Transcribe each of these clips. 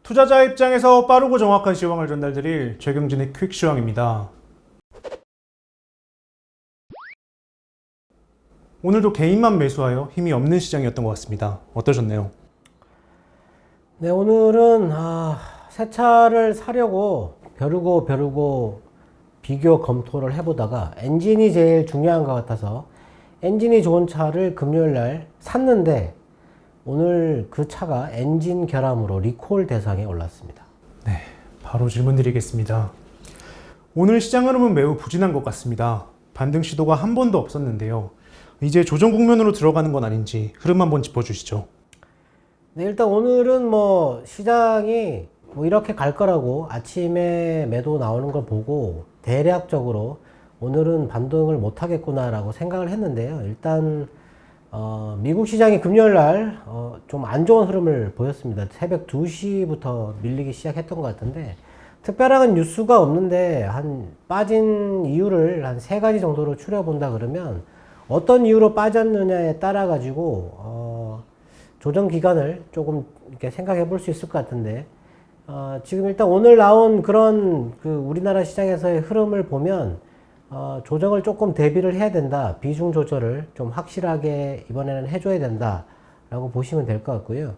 투자자 입장에서 빠르고 정확한 시황을 전달드릴 최경진의 퀵 시황입니다. 오늘도 개인만 매수하여 힘이 없는 시장이었던 것 같습니다. 어떠셨나요? 네, 오늘은 새 차를 사려고 벼르고 비교 검토를 해보다가 엔진이 제일 중요한 것 같아서 엔진이 좋은 차를 금요일 날 샀는데 오늘 그 차가 엔진 결함으로 리콜 대상에 올랐습니다. 네, 바로 질문 드리겠습니다. 오늘 시장 흐름은 매우 부진한 것 같습니다. 반등 시도가 한 번도 없었는데요. 이제 조정 국면으로 들어가는 건 아닌지 흐름 한번 짚어주시죠. 네, 일단 오늘은 시장이 이렇게 갈 거라고 아침에 매도 나오는 걸 보고 대략적으로 오늘은 반등을 못 하겠구나 라고 생각을 했는데요. 일단 미국 시장이 금요일 날 좀 안 좋은 흐름을 보였습니다. 새벽 2시부터 밀리기 시작했던 것 같은데 특별한 뉴스가 없는데 빠진 이유를 한 3가지 정도로 추려본다 그러면 어떤 이유로 빠졌느냐에 따라 가지고 조정 기간을 조금 이렇게 생각해 볼 수 있을 것 같은데 지금 일단 오늘 나온 그런 우리나라 시장에서의 흐름을 보면 조정을 조금 대비를 해야 된다. 비중 조절을 좀 확실하게 이번에는 해줘야 된다. 라고 보시면 될 것 같고요.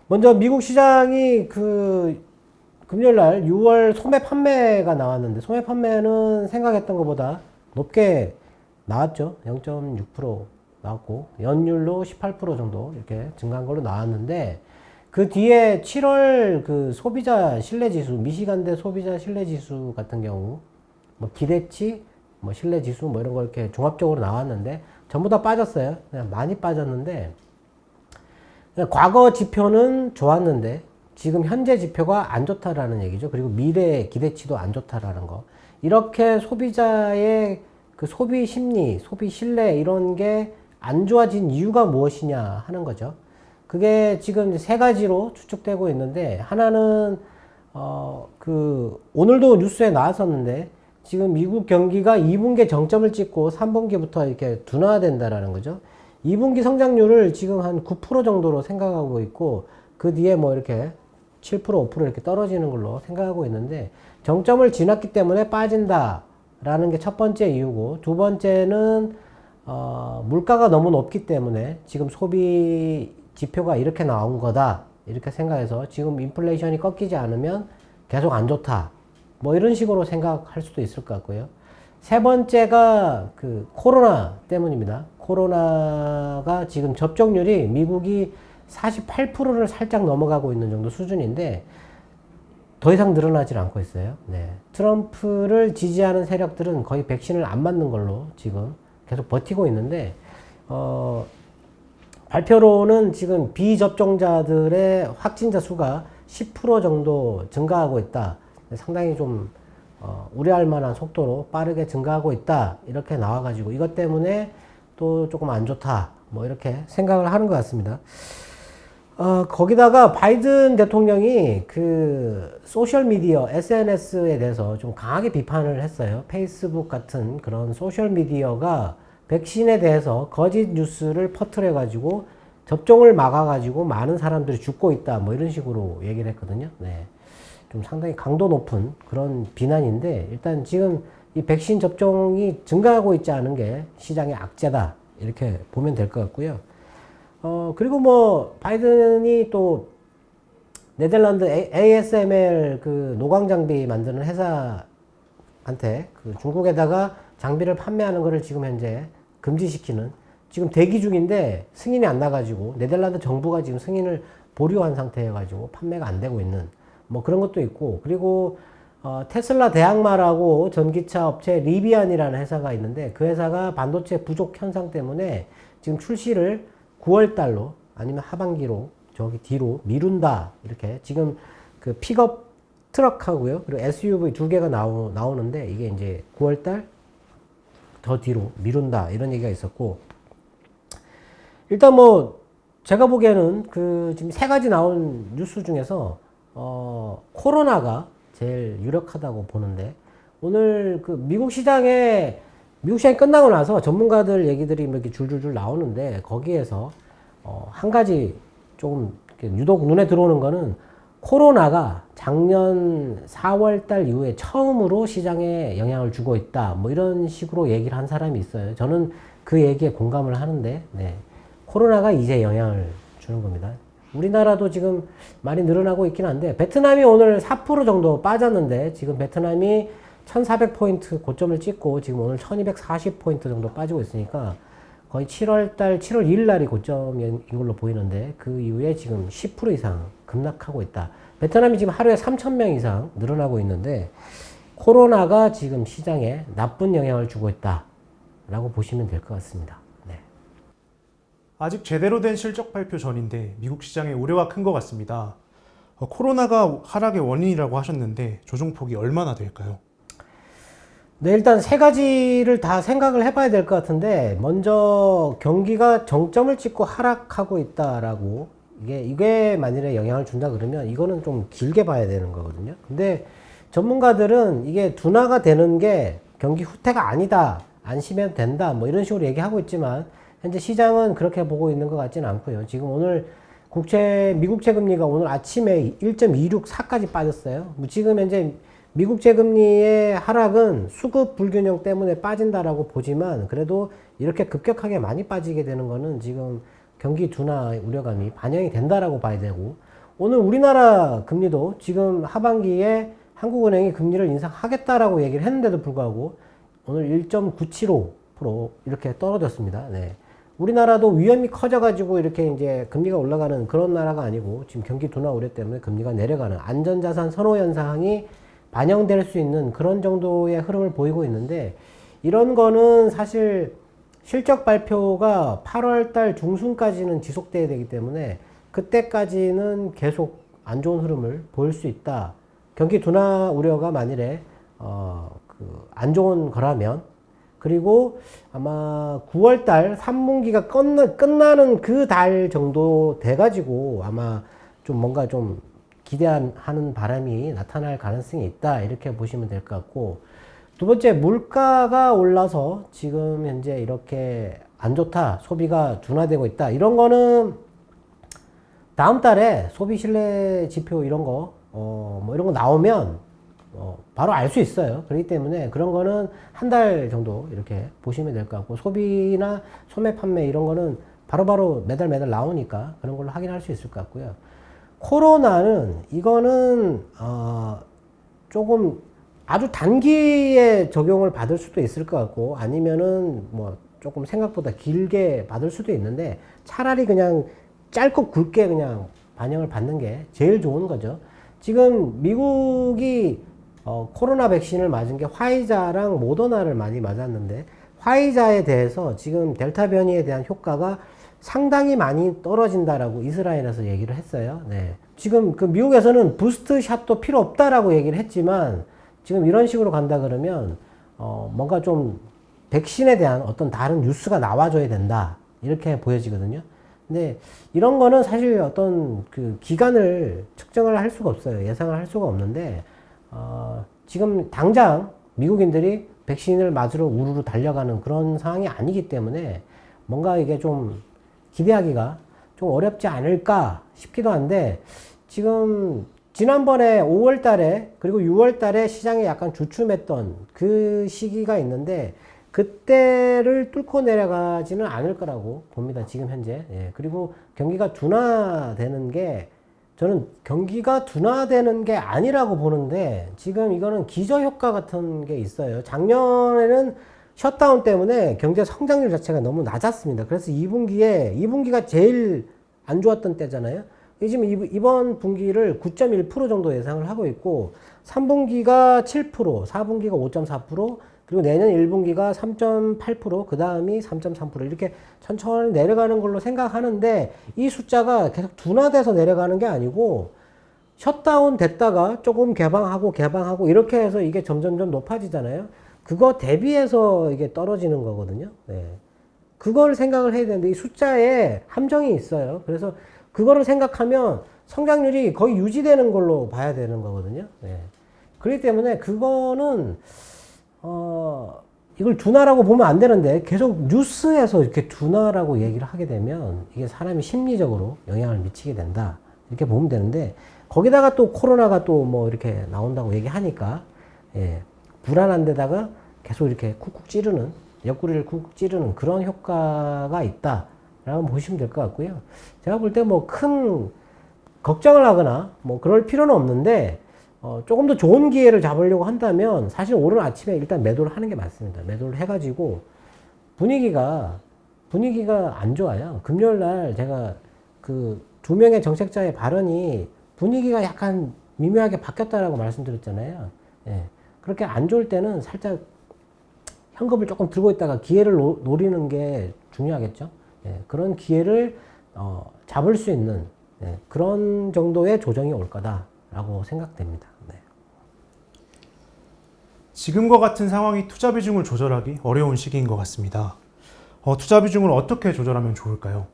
먼저 미국 시장이 금요일 날 6월 소매 판매가 나왔는데 소매 판매는 생각했던 것보다 높게 나왔죠. 0.6% 나왔고 연율로 18% 정도 이렇게 증가한 걸로 나왔는데 그 뒤에 7월 소비자 신뢰지수, 미시간대 소비자 신뢰지수 같은 경우 기대치, 신뢰지수 이런 거 이렇게 종합적으로 나왔는데 전부 다 빠졌어요. 그냥 많이 빠졌는데 과거 지표는 좋았는데 지금 현재 지표가 안 좋다라는 얘기죠. 그리고 미래 기대치도 안 좋다라는 거. 이렇게 소비자의 소비 심리, 소비 신뢰 이런 게 안 좋아진 이유가 무엇이냐 하는 거죠. 그게 지금 3가지로 추측되고 있는데 하나는 오늘도 뉴스에 나왔었는데 지금 미국 경기가 2분기 정점을 찍고 3분기부터 이렇게 둔화된다라는 거죠. 2분기 성장률을 지금 한 9% 정도로 생각하고 있고 그 뒤에 이렇게 7%, 5% 이렇게 떨어지는 걸로 생각하고 있는데 정점을 지났기 때문에 빠진다라는 게 첫 번째 이유고 두 번째는 물가가 너무 높기 때문에 지금 소비 지표가 이렇게 나온 거다 이렇게 생각해서 지금 인플레이션이 꺾이지 않으면 계속 안 좋다 이런 식으로 생각할 수도 있을 것 같고요. 세 번째가 코로나 때문입니다. 코로나가 지금 접종률이 미국이 48%를 살짝 넘어가고 있는 정도 수준인데 더 이상 늘어나질 않고 있어요. 네. 트럼프를 지지하는 세력들은 거의 백신을 안 맞는 걸로 지금 계속 버티고 있는데 발표로는 지금 비접종자들의 확진자 수가 10% 정도 증가하고 있다. 상당히 좀 우려할 만한 속도로 빠르게 증가하고 있다. 이렇게 나와가지고 이것 때문에 또 조금 안 좋다. 이렇게 생각을 하는 것 같습니다. 거기다가 바이든 대통령이 소셜미디어, SNS에 대해서 좀 강하게 비판을 했어요. 페이스북 같은 그런 소셜미디어가 백신에 대해서 거짓 뉴스를 퍼뜨려가지고 접종을 막아가지고 많은 사람들이 죽고 있다. 이런 식으로 얘기를 했거든요. 네. 좀 상당히 강도 높은 그런 비난인데 일단 지금 이 백신 접종이 증가하고 있지 않은 게 시장의 악재다. 이렇게 보면 될 것 같고요. 그리고 바이든이 또 네덜란드 ASML 노광 장비 만드는 회사한테 중국에다가 장비를 판매하는 거를 지금 현재 금지시키는 지금 대기 중인데 승인이 안 나가지고 네덜란드 정부가 지금 승인을 보류한 상태여가지고 판매가 안 되고 있는 그런 것도 있고 그리고 테슬라 대항마라고 전기차 업체 리비안이라는 회사가 있는데 그 회사가 반도체 부족 현상 때문에 지금 출시를 9월 달로 아니면 하반기로 저기 뒤로 미룬다 이렇게 지금 픽업 트럭하고요 그리고 SUV 2개가 나오는데 이게 이제 9월 달 더 뒤로 미룬다 이런 얘기가 있었고 일단 제가 보기에는 지금 3가지 나온 뉴스 중에서 코로나가 제일 유력하다고 보는데 오늘 미국 시장이 끝나고 나서 전문가들 얘기들이 이렇게 줄줄줄 나오는데 거기에서 한 가지 조금 유독 눈에 들어오는 거는 코로나가 작년 4월 달 이후에 처음으로 시장에 영향을 주고 있다. 뭐 이런 식으로 얘기를 한 사람이 있어요. 저는 그 얘기에 공감을 하는데, 네. 코로나가 이제 영향을 주는 겁니다. 우리나라도 지금 많이 늘어나고 있긴 한데, 베트남이 오늘 4% 정도 빠졌는데, 지금 베트남이 1400포인트 고점을 찍고, 지금 오늘 1240포인트 정도 빠지고 있으니까, 거의 7월 2일 날이 고점인 걸로 보이는데, 그 이후에 지금 10% 이상 급락하고 있다. 베트남이 지금 하루에 3,000명 이상 늘어나고 있는데, 코로나가 지금 시장에 나쁜 영향을 주고 있다. 라고 보시면 될 것 같습니다. 네. 아직 제대로 된 실적 발표 전인데 미국 시장의 우려가 큰 것 같습니다. 코로나가 하락의 원인이라고 하셨는데 조정폭이 얼마나 될까요? 네, 일단 세 가지를 다 생각을 해봐야 될 것 같은데, 먼저 경기가 정점을 찍고 하락하고 있다라고, 이게 만일에 영향을 준다 그러면 이거는 좀 길게 봐야 되는 거거든요. 근데 전문가들은 이게 둔화가 되는 게 경기 후퇴가 아니다, 안심해도 된다, 뭐 이런 식으로 얘기하고 있지만, 현재 시장은 그렇게 보고 있는 것 같지는 않고요. 지금 오늘 미국채 금리가 오늘 아침에 1.264까지 빠졌어요. 뭐 지금 현재 미국채 금리의 하락은 수급 불균형 때문에 빠진다라고 보지만, 그래도 이렇게 급격하게 많이 빠지게 되는 거는 지금 경기 둔화 우려감이 반영이 된다라고 봐야 되고, 오늘 우리나라 금리도 지금 하반기에 한국은행이 금리를 인상하겠다라고 얘기를 했는데도 불구하고 오늘 1.975% 이렇게 떨어졌습니다. 네. 우리나라도 위험이 커져가지고 이렇게 이제 금리가 올라가는 그런 나라가 아니고, 지금 경기 둔화 우려 때문에 금리가 내려가는 안전자산 선호 현상이 반영될 수 있는 그런 정도의 흐름을 보이고 있는데, 이런 거는 사실 실적 발표가 8월 달 중순까지는 지속돼야 되기 때문에 그때까지는 계속 안 좋은 흐름을 보일 수 있다. 경기 둔화 우려가 만일에 안 좋은 거라면, 그리고 아마 9월 달 3분기가 끝나는 그 달 정도 돼가지고 아마 좀 뭔가 좀 기대하는 바람이 나타날 가능성이 있다, 이렇게 보시면 될 것 같고, 두 번째, 물가가 올라서 지금 현재 이렇게 안 좋다, 소비가 둔화되고 있다, 이런 거는 다음 달에 소비 신뢰 지표 이런 거 뭐 이런 거 나오면 바로 알 수 있어요. 그렇기 때문에 그런 거는 한 달 정도 이렇게 보시면 될 것 같고, 소비나 소매 판매 이런 거는 바로바로 매달 나오니까 그런 걸로 확인할 수 있을 것 같고요. 코로나는 이거는 조금 아주 단기에 적용을 받을 수도 있을 것 같고, 아니면은 뭐 조금 생각보다 길게 받을 수도 있는데, 차라리 그냥 짧고 굵게 그냥 반영을 받는 게 제일 좋은 거죠. 지금 미국이 코로나 백신을 맞은 게 화이자랑 모더나를 많이 맞았는데, 화이자에 대해서 지금 델타 변이에 대한 효과가 상당히 많이 떨어진다라고 이스라엘에서 얘기를 했어요. 네. 지금 그 미국에서는 부스트 샷도 필요 없다라고 얘기를 했지만, 지금 이런 식으로 간다 그러면 뭔가 좀 백신에 대한 어떤 다른 뉴스가 나와줘야 된다, 이렇게 보여지거든요. 근데 이런 거는 사실 어떤 그 기간을 측정을 할 수가 없어요. 예상을 할 수가 없는데, 지금 당장 미국인들이 백신을 맞으러 우르르 달려가는 그런 상황이 아니기 때문에 뭔가 이게 좀 기대하기가 좀 어렵지 않을까 싶기도 한데, 지금 지난번에 5월 달에 그리고 6월 달에 시장이 약간 주춤했던 그 시기가 있는데, 그때를 뚫고 내려가지는 않을 거라고 봅니다, 지금 현재. 예. 그리고 경기가 둔화되는 게, 저는 경기가 둔화되는 게 아니라고 보는데, 지금 이거는 기저효과 같은 게 있어요. 작년에는 셧다운 때문에 경제 성장률 자체가 너무 낮았습니다. 그래서 2분기가 제일 안 좋았던 때잖아요. 지금 이번 분기를 9.1% 정도 예상을 하고 있고, 3분기가 7%, 4분기가 5.4%, 그리고 내년 1분기가 3.8%, 그 다음이 3.3%, 이렇게 천천히 내려가는 걸로 생각하는데, 이 숫자가 계속 둔화돼서 내려가는 게 아니고, 셧다운 됐다가 조금 개방하고 이렇게 해서 이게 점점점 높아지잖아요. 그거 대비해서 이게 떨어지는 거거든요. 네. 그걸 생각을 해야 되는데, 이 숫자에 함정이 있어요. 그래서 그거를 생각하면 성장률이 거의 유지되는 걸로 봐야 되는 거거든요. 네. 그렇기 때문에 그거는 이걸 둔화라고 보면 안 되는데, 계속 뉴스에서 이렇게 둔화라고 얘기를 하게 되면 이게 사람이 심리적으로 영향을 미치게 된다, 이렇게 보면 되는데, 거기다가 또 코로나가 또 뭐 이렇게 나온다고 얘기하니까, 예, 불안한 데다가 계속 이렇게 쿡쿡 찌르는, 옆구리를 쿡쿡 찌르는 그런 효과가 있다라고 보시면 될 것 같고요. 제가 볼 때 뭐 큰 걱정을 하거나 뭐 그럴 필요는 없는데, 조금 더 좋은 기회를 잡으려고 한다면 사실 오늘 아침에 일단 매도를 하는 게 맞습니다. 매도를 해가지고 분위기가 안 좋아요. 금요일 날 제가 그 두 명의 정책자의 발언이 분위기가 약간 미묘하게 바뀌었다라고 말씀드렸잖아요. 예. 그렇게 안 좋을 때는 살짝 현금을 조금 들고 있다가 기회를 노리는 게 중요하겠죠. 예. 그런 기회를 잡을 수 있는, 예, 그런 정도의 조정이 올 거다라고 생각됩니다. 네. 지금과 같은 상황이 투자 비중을 조절하기 어려운 시기인 것 같습니다. 투자 비중을 어떻게 조절하면 좋을까요?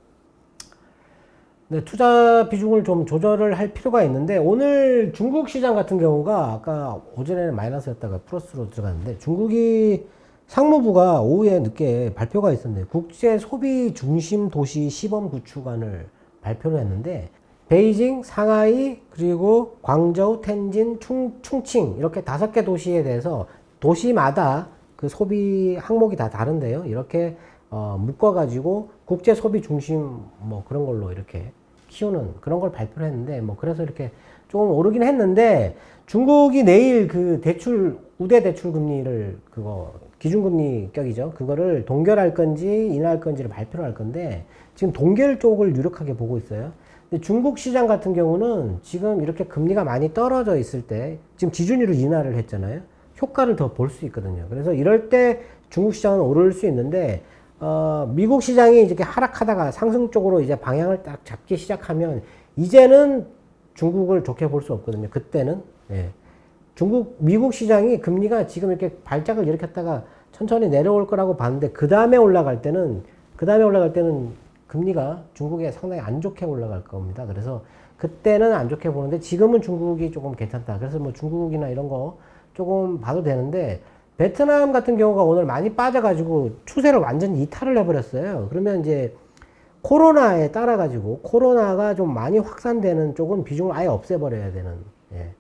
네, 투자 비중을 좀 조절을 할 필요가 있는데, 오늘 중국 시장 같은 경우가 아까 오전에는 마이너스였다가 플러스로 들어갔는데, 중국이 상무부가 오후에 늦게 발표가 있었는데, 국제 소비 중심 도시 시범 구축안을 발표를 했는데, 베이징, 상하이, 그리고 광저우, 텐진, 충칭 이렇게 5개 도시에 대해서 도시마다 그 소비 항목이 다 다른데요. 이렇게 묶어가지고 국제 소비 중심 뭐 그런 걸로 이렇게 키우는 그런 걸 발표를 했는데, 뭐 그래서 이렇게 조금 오르긴 했는데, 중국이 내일 그 대출 우대 대출 금리를 그거 기준금리 격이죠. 그거를 동결할 건지 인하할 건지를 발표를 할 건데, 지금 동결 쪽을 유력하게 보고 있어요. 근데 중국 시장 같은 경우는 지금 이렇게 금리가 많이 떨어져 있을 때 지금 지준율을 인하를 했잖아요. 효과를 더 볼 수 있거든요. 그래서 이럴 때 중국 시장은 오를 수 있는데, 미국 시장이 이렇게 하락하다가 상승 쪽으로 이제 방향을 딱 잡기 시작하면 이제는 중국을 좋게 볼 수 없거든요. 그때는. 예. 미국 시장이 금리가 지금 이렇게 발작을 일으켰다가 천천히 내려올 거라고 봤는데, 그 다음에 올라갈 때는 금리가 중국에 상당히 안 좋게 올라갈 겁니다. 그래서 그때는 안 좋게 보는데, 지금은 중국이 조금 괜찮다. 그래서 뭐 중국이나 이런 거 조금 봐도 되는데, 베트남 같은 경우가 오늘 많이 빠져가지고 추세를 완전히 이탈을 해버렸어요. 그러면 이제 코로나에 따라가지고 코로나가 좀 많이 확산되는 쪽은 비중을 아예 없애버려야 되는, 예.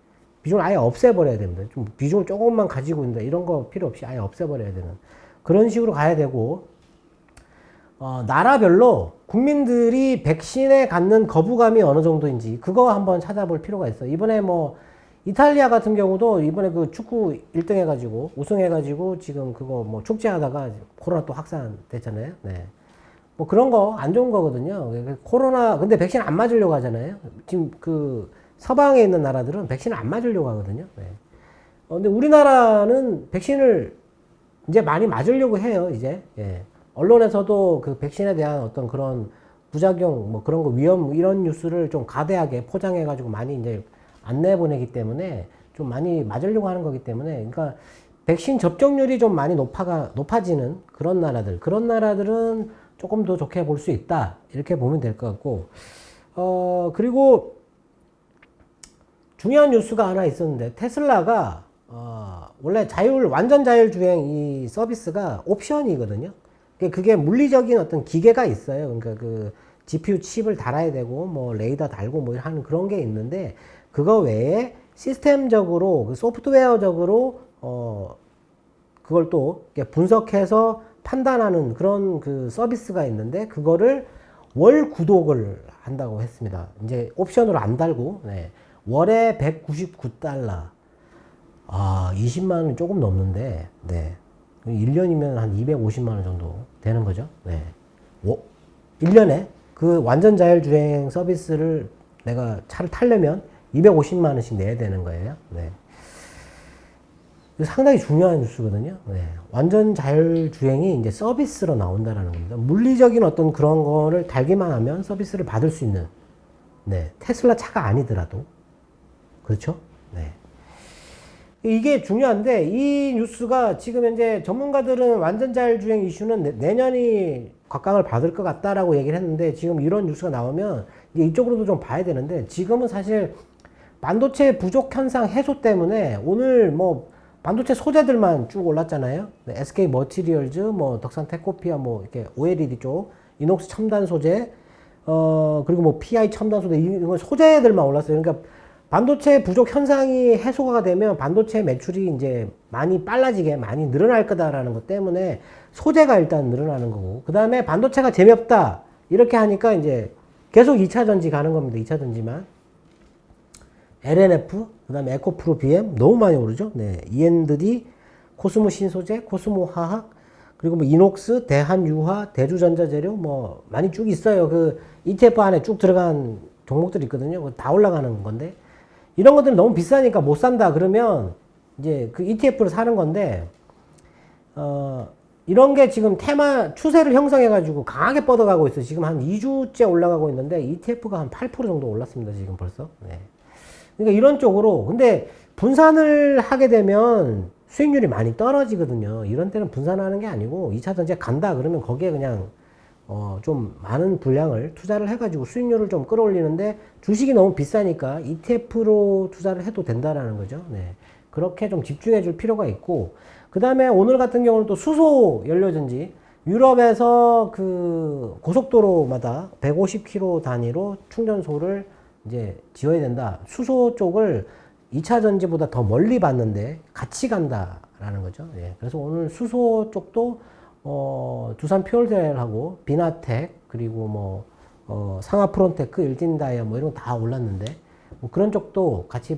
비중을 아예 없애버려야 됩니다. 좀 비중을 조금만 가지고 있는다, 이런 거 필요 없이 아예 없애버려야 되는 그런 식으로 가야 되고, 나라별로 국민들이 백신에 갖는 거부감이 어느 정도인지 그거 한번 찾아볼 필요가 있어요. 이번에 뭐 이탈리아 같은 경우도 이번에 그 축구 1등 해가지고 우승해가지고 지금 그거 뭐 축제하다가 코로나 또 확산됐잖아요. 네. 뭐 그런 거 안 좋은 거거든요. 코로나, 근데 백신 안 맞으려고 하잖아요. 지금 그 서방에 있는 나라들은 백신을 안 맞으려고 하거든요. 네. 근데 우리나라는 백신을 이제 많이 맞으려고 해요, 이제. 예. 언론에서도 그 백신에 대한 어떤 그런 부작용, 뭐 그런 거 위험, 이런 뉴스를 좀 가대하게 포장해가지고 많이 이제 안 내보내기 때문에 좀 많이 맞으려고 하는 거기 때문에, 그러니까 백신 접종률이 좀 많이 높아지는 그런 나라들은 조금 더 좋게 볼 수 있다. 이렇게 보면 될 것 같고, 그리고 중요한 뉴스가 하나 있었는데, 테슬라가, 원래 완전 자율주행 이 서비스가 옵션이거든요. 그게 물리적인 어떤 기계가 있어요. 그러니까 그 GPU 칩을 달아야 되고, 뭐 레이더 달고 뭐 하는 그런 게 있는데, 그거 외에 시스템적으로, 그 소프트웨어적으로, 그걸 또 분석해서 판단하는 그런 그 서비스가 있는데, 그거를 월 구독을 한다고 했습니다. 이제 옵션으로 안 달고, 네. 월에 $199. 20만원 조금 넘는데, 네. 1년이면 한 250만원 정도 되는 거죠. 네. 1년에 그 완전 자율주행 서비스를 내가 차를 타려면 250만원씩 내야 되는 거예요. 네. 상당히 중요한 뉴스거든요. 네. 완전 자율주행이 이제 서비스로 나온다라는 겁니다. 물리적인 어떤 그런 거를 달기만 하면 서비스를 받을 수 있는, 네. 테슬라 차가 아니더라도. 그렇죠? 네. 이게 중요한데, 이 뉴스가 지금 현재 전문가들은 완전 자율주행 이슈는 내년이 각광을 받을 것 같다라고 얘기를 했는데, 지금 이런 뉴스가 나오면 이제 이쪽으로도 좀 봐야 되는데, 지금은 사실 반도체 부족 현상 해소 때문에 오늘 뭐 반도체 소재들만 쭉 올랐잖아요. SK 머티리얼즈, 뭐 덕산 테코피아, 뭐 이렇게 OLED 쪽, 이녹스 첨단 소재, 그리고 뭐 PI 첨단 소재, 이거 소재들만 올랐어요. 그러니까 반도체 부족 현상이 해소가 되면 반도체 매출이 이제 많이 빨라지게 많이 늘어날 거다라는 것 때문에 소재가 일단 늘어나는 거고, 그 다음에 반도체가 재미없다 이렇게 하니까 이제 계속 2차 전지 가는 겁니다. 2차 전지만. LNF, 그 다음에 에코프로 BM 너무 많이 오르죠. 네. E&D, 코스모 신소재, 코스모 화학, 그리고 뭐 이녹스, 대한유화, 대주전자재료 뭐 많이 쭉 있어요. 그 ETF 안에 쭉 들어간 종목들이 있거든요. 그거 다 올라가는 건데, 이런 것들은 너무 비싸니까 못 산다 그러면 이제 그 ETF를 사는 건데, 이런 게 지금 테마 추세를 형성해가지고 강하게 뻗어가고 있어요. 지금 한 2주째 올라가고 있는데 ETF가 한 8% 정도 올랐습니다. 지금 벌써. 네. 그러니까 이런 쪽으로. 근데 분산을 하게 되면 수익률이 많이 떨어지거든요. 이런 때는 분산하는 게 아니고 2차 전지에 간다 그러면 거기에 그냥 좀 많은 분량을 투자를 해가지고 수익률을 좀 끌어올리는데, 주식이 너무 비싸니까 ETF로 투자를 해도 된다라는 거죠. 네. 그렇게 좀 집중해 줄 필요가 있고, 그 다음에 오늘 같은 경우는 또 수소 연료전지, 유럽에서 그 고속도로마다 150km 단위로 충전소를 이제 지어야 된다. 수소 쪽을 2차 전지보다 더 멀리 봤는데 같이 간다라는 거죠. 예. 그래서 오늘 수소 쪽도 두산 퓨얼셀하고 비나텍, 그리고 뭐 상하프론테크, 일진다이아 뭐 이런 거 다 올랐는데, 뭐 그런 쪽도 같이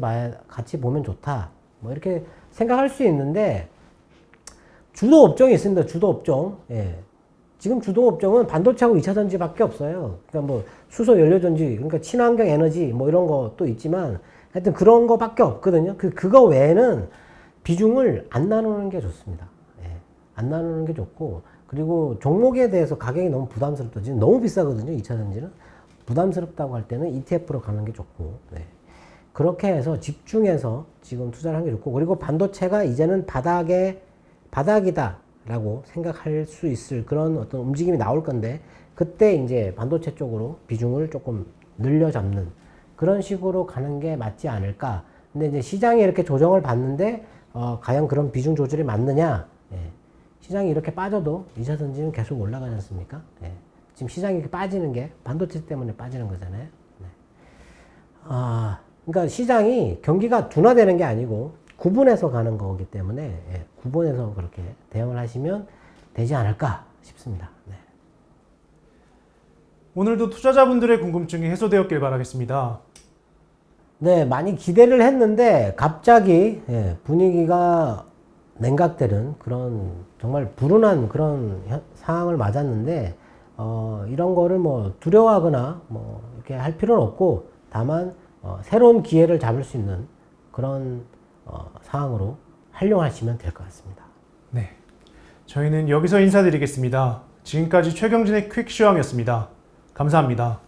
보면 좋다. 뭐 이렇게 생각할 수 있는데, 주도 업종이 있습니다. 주도 업종. 예. 지금 주도 업종은 반도체하고 2차 전지밖에 없어요. 그러니까 뭐 수소 연료 전지, 그러니까 친환경 에너지 뭐 이런 것도 있지만 하여튼 그런 거밖에 없거든요. 그거 외에는 비중을 안 나누는 게 좋습니다. 예. 안 나누는 게 좋고, 그리고 종목에 대해서 가격이 너무 부담스럽다. 지금 너무 비싸거든요. 2차 전지는. 부담스럽다고 할 때는 ETF로 가는 게 좋고, 네. 그렇게 해서 집중해서 지금 투자를 하는 게 좋고, 그리고 반도체가 이제는 바닥이다라고 생각할 수 있을 그런 어떤 움직임이 나올 건데, 그때 이제 반도체 쪽으로 비중을 조금 늘려잡는 그런 식으로 가는 게 맞지 않을까. 근데 이제 시장이 이렇게 조정을 받는데, 과연 그런 비중 조절이 맞느냐? 예. 시장이 이렇게 빠져도 2차 전지는 계속 올라가지 않습니까? 예. 지금 시장이 이렇게 빠지는 게 반도체 때문에 빠지는 거잖아요. 네. 그러니까 시장이 경기가 둔화되는 게 아니고 구분해서 가는 거기 때문에, 예, 구분해서 그렇게 대응을 하시면 되지 않을까 싶습니다. 네. 오늘도 투자자분들의 궁금증이 해소되었길 바라겠습니다. 네, 많이 기대를 했는데 갑자기, 예, 분위기가 냉각되는 그런 정말 불운한 그런 상황을 맞았는데, 이런 거를 뭐 두려워하거나 뭐 이렇게 할 필요는 없고, 다만 새로운 기회를 잡을 수 있는 그런 상황으로 활용하시면 될 것 같습니다. 네, 저희는 여기서 인사드리겠습니다. 지금까지 최경진의 퀵시황이었습니다. 감사합니다.